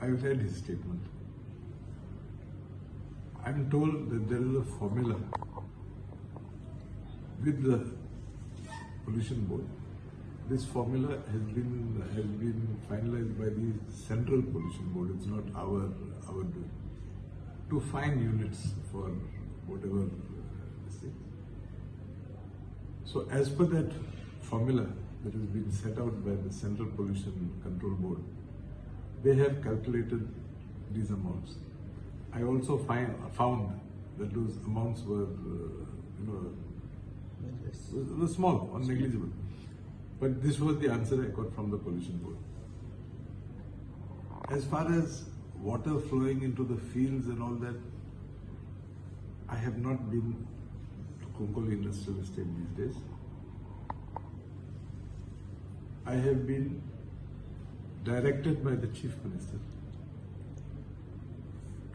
I read his statement. I'm told that there is a formula with the pollution board. This formula has been finalized by the central pollution board. It's not our doing, to find units for whatever thing. So as per that formula that has been set out by the Central Pollution Control Board, they have calculated these amounts. I also found that those amounts were, were small or negligible. But this was the answer I got from the pollution board. As far as water flowing into the fields and all that, I have not been to Cuncolim Industrial Estate these days. I have been directed by the Chief Minister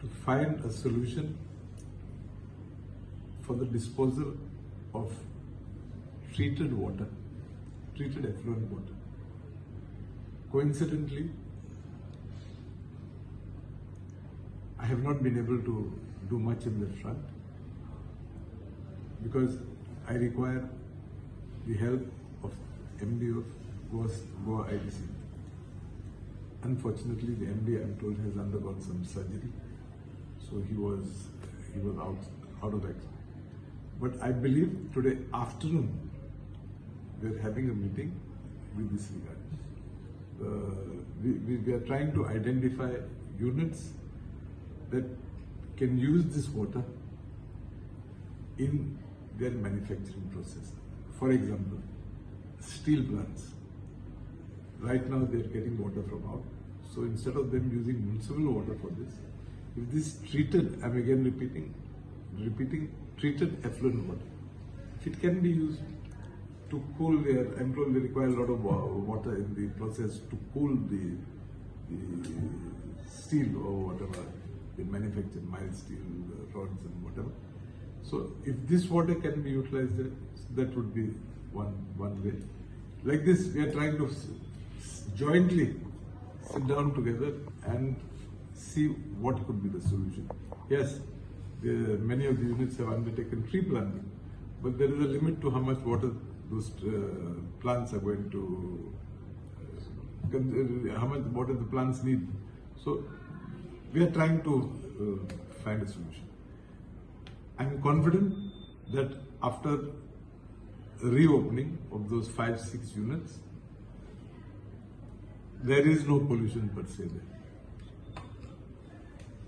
to find a solution for the disposal of treated water, treated effluent water. Coincidentally, I have not been able to do much in that front because I require the help of MD of Goa IDC. Unfortunately, the MD, I'm told, has undergone some surgery, so he was out of action. But I believe today afternoon we are having a meeting with this regard. We are trying to identify units that can use this water in their manufacturing process. For example, steel plants. Right now they are getting water from out. So instead of them using municipal water for this, if this treated, I'm again repeating, treated effluent water, if it can be used to cool their, I'm told they require a lot of water in the process to cool the steel or whatever they manufacture, mild steel rods and whatever. So if this water can be utilized there, that would be one way. Like this, we are trying to jointly sit down together and see what could be the solution. Yes, many of the units have undertaken tree planting, but there is a limit to how much water those plants are going to, how much water the plants need. So we are trying to find a solution. I'm confident that after reopening of those 5-6 units, there is no pollution per se there.